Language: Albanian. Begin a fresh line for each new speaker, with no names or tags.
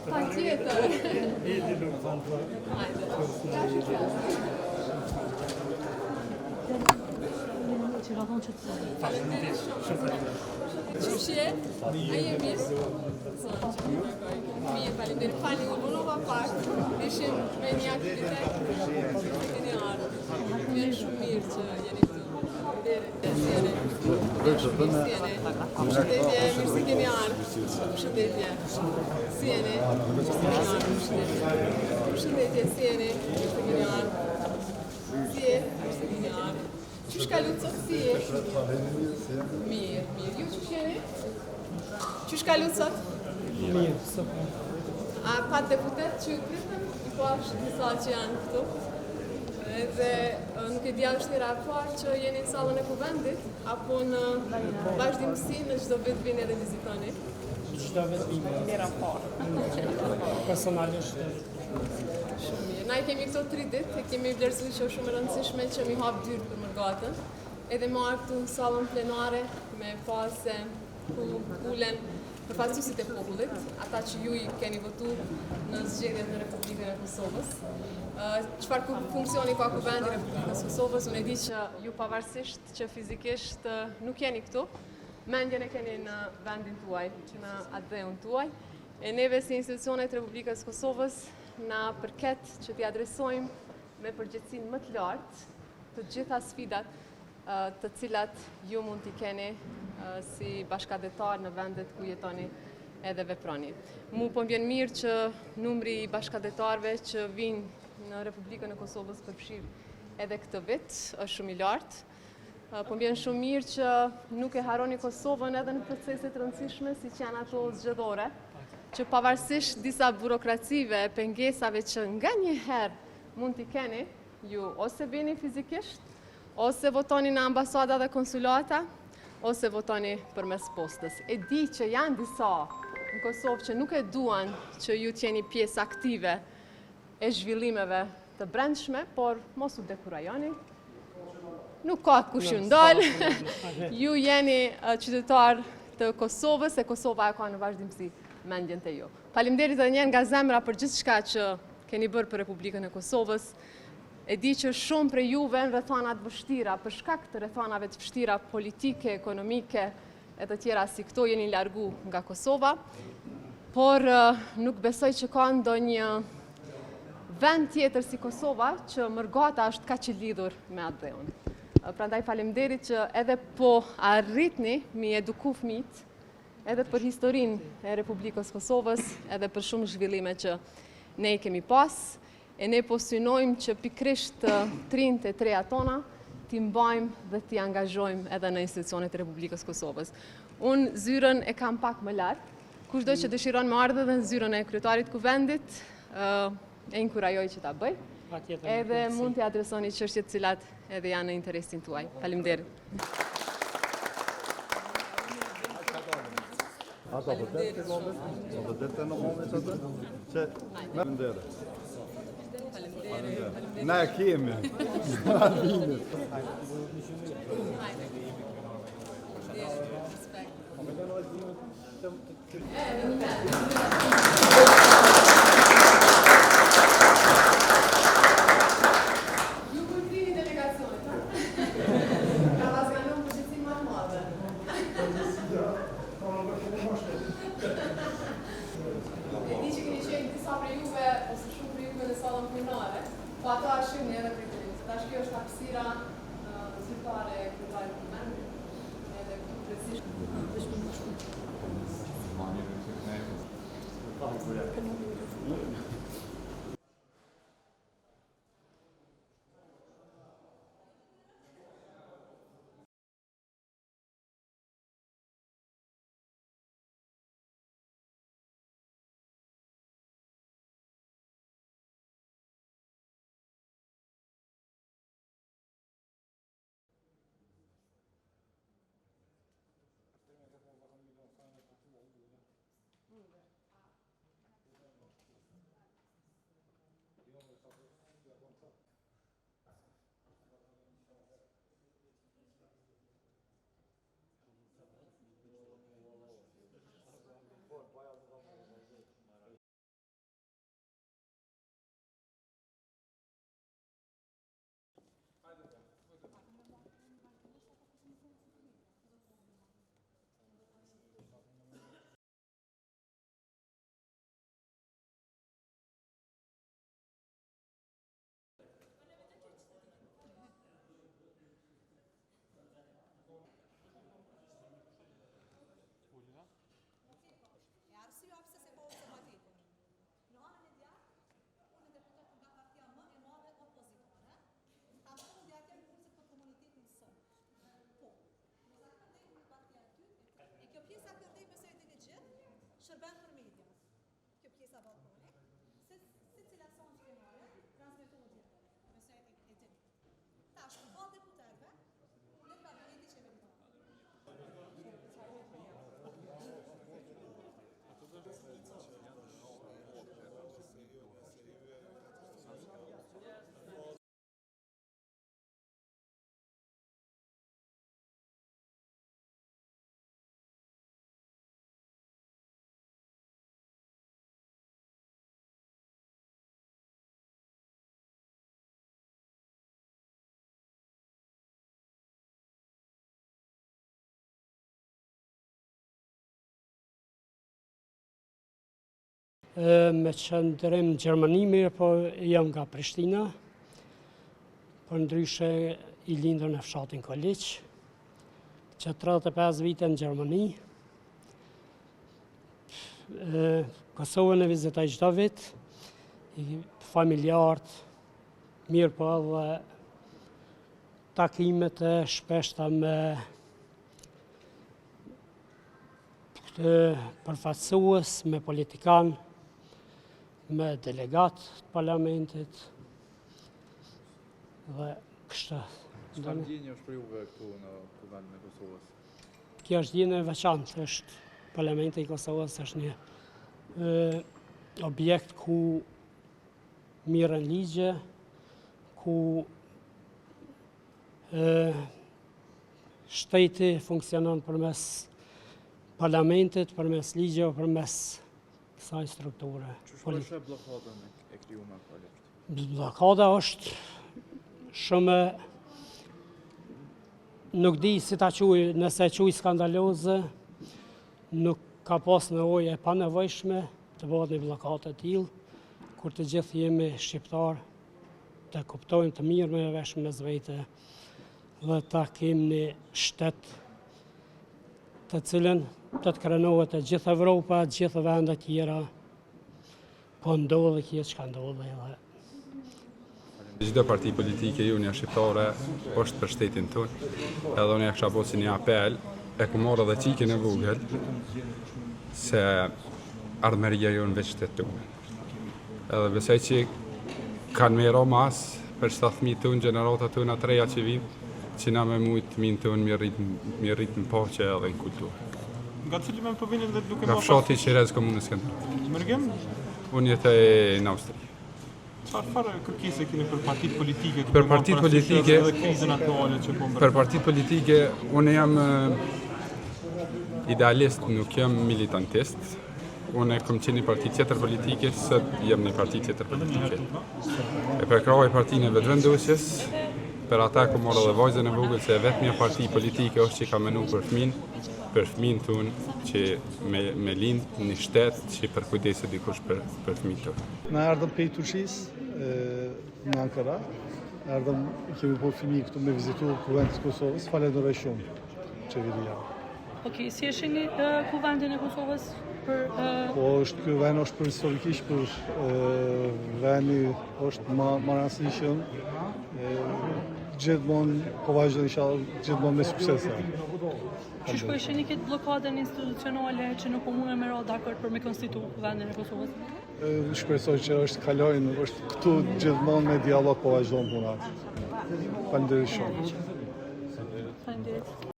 Patjetër.
Edi nuk thanë po.
Hajde. Faleminderit shumë. Çushje? Ai e mirë. Mirë, faleminderit. Fali, u vonova pak. Ishim me një aktivitet. Keni ardhur. Mirë, shumë mirë që jeni këtu. Përshëndetje, mirë se keni ardhur. Përshëndetje. Si jeni? Përshëndetje, si jeni? Mirë se keni ardhur. Si je? Mirë se keni ardhur. Qysh ka lutë sot, si je? Mirë, mirë. Ju qysh jeni? Qysh ka lutë sot?
Mirë, sot.
A pa deputet që kritëm? I po ashtë disa që janë këtu. Edhe nuk e dja është njëra parë që jeni në salën e kuvendit, apo në vazhdimësi në çdo vit vini edhe vizitoni?
Çdo vit vini. Njëra parë. Personalisht.
Shumë mirë. Na i kemi këto 3 ditë, e kemi vlerësuar që është shumë e rëndësishme që mi hap dyrë për mërgatën, edhe marrë këtu në salën plenare me pase ku ulen përfaqësuesit e popullit, ata që ju i keni votuar në zgjedhjet në Republikën e Kosovës. Çfarë funksioni ka kuvendi i Republikës Kosovës? Unë e di që ju pavarësisht që fizikisht nuk jeni këtu, mendjen e keni në vendin tuaj, që në atë tuaj, e neve si institucionet Republikës Kosovës na përket që t'i adresojmë me përgjegjësinë më të lartë të gjitha sfidat të cilat ju mund t'i keni si bashkëdetar në vendet ku jetoni edhe veproni. Mu po m'vjen mirë që numri i bashkëdetarëve që vinë në Republikën e Kosovës përfshirë edhe këtë vit është shumë i lartë. Po m'vjen shumë mirë që nuk e harroni Kosovën edhe në procese të rëndësishme si që janë ato zgjedhore, që pavarësisht disa burokracive, pengesave që nga njëherë mund t'i keni, ju ose vini fizikisht, ose votoni në ambasada dhe konsulata, ose votoni përmes postës. E di që janë disa në Kosovë që nuk e duan që ju t'jeni pjesë aktive e zhvillimeve të brendshme, por mos u dekurajoni. Nuk ka kush ju ndalë. Ju jeni qytetar të Kosovës, e Kosova e ka në vazhdimsi mendjen të ju. Faleminderit edhe një nga zemra për gjithë shka që keni bërë për Republikën e Kosovës. E di që shumë për juve në rrethana të vështira, për shkak të rrethanave të vështira politike, ekonomike e të tjera si këto jeni largu nga Kosova, por nuk besoj që ka ndonjë vend tjetër si Kosova që mërgata është kaq i lidhur me atë dheun. Prandaj faleminderit që edhe po arritni mi eduku fëmijët edhe për historinë e Republikës Kosovës, edhe për shumë zhvillime që ne i kemi pas, e ne po synojmë që pikrisht trinjtë e treja tona t'i mbajmë dhe t'i angazhojmë edhe në institucionet e Republikës Kosovës. Unë zyrën e kam pak më lartë, kushdo që dëshiron më ardhe dhe në zyrën e kryetarit kuvendit, e inkurajoj që ta bëj, edhe mund t'i adresoni çështjet cilat edhe janë në interesin tuaj. Faleminderit.
Ata vërtet në moment atë? Që faleminderit. Na e kemi. Na vini.
Ju përfini delegacionit, ha? Ka pas kanë në përgjithësim më të madhe. E di që keni qenë disa prej juve, ose shumë prej juve në salën plenare, po ato arshivni edhe prej të tash kjo është hapësira zyrtare e kryetarit kuvendit, edhe kryesisht
shërben për media. Kjo pjesa balkone, se cilat son qenare, transmetohet nëse e din. Tash, në ballë deputetëve, në kabineti qeveritare.
Me qëndrim në Gjermani mirë, po jam nga Prishtina, për ndryshe i lindër në fshatin Koliq, që 35 vite në Gjermani. Kosovën e vizitoj çdo vit, familjarët, mirë po edhe takimet e shpeshta me përfaqësues, me politikan, me delegat të parlamentit dhe kështë.
Çfarë ndjenjë është për juve këtu në Kuvendin e Kosovës?
Kjo është ndjenjë e veçantë, është parlamenti i Kosovës është një objekt ku mirën ligje, ku shteti funksionon përmes parlamentit, përmes ligje o përmes kësaj strukture.
Çfarë është bllokada e krijuar koalisht?
Bllokada është shumë, nuk di si ta quaj, nëse e quaj skandaloze, nuk ka pas nevojë e panevojshme të bëhet një bllokadë e tillë, kur të gjithë jemi shqiptar, të kuptojmë të mirë me vesh mes vete dhe ta kemi një shtet të cilën të krenohet e gjithë Evropa, gjithë vendet tjera, po ndodhe kjo që ka ndodhe.
Çdo parti politike ju një shqiptare është për shtetin tonë, edhe unë kisha bërë si një apel, e ku morë edhe qikin e vogël, se ardhmeria ju në veç shtetë tonë. Edhe besoj që kanë me ro mas për 7.000 tonë, generata tonë atreja që vinë, që na me mujtë minë tonë mi rritë në poqe edhe në kulturë.
Nga cili me më përvinin dhe duke
Nga fshati Qirez komunës Skënderbeu.
Mërgem,
Unë jetoj në Austri.
çfarë kërkese keni për partitë politike?
Për partitë politike,
Edhe krizën aktuale që po
për partitë politike, unë jam idealist, nuk jam militantist. Unë kom qenë një parti tjetër politike, sot jam një parti tjetër politike. E përkrahoj partinë e vetëvendosjes, për ata ku morë dhe vajzën e vogël se vetmja parti politike është që ka menu për fëmin tonë që me lind një shtet që përkujdeset dikush për fëmin tonë.
Na ardhëm prej Turqisë, në Ankara. Ardhëm, kemi po fëmijë këtu me vizitu Kuvendin e Kosovës, falenderoj shumë qeveria.
Okej, si e shihni Kuvendin e Kosovës për
Po ky vend është për historikisht për vendi është më rastishëm. Gjithmonë po vazhdon inshallah gjithmonë me sukses.
Qysh po e shihni këtë bllokadën institucionale që nuk po mundën me ra dakord për me konstitu Kuvendin e Kosovës?
Shpresoj që është kalojnë, është këtu gjithmonë me dialog po vazhdon puna. Faleminderit shumë.
Faleminderit.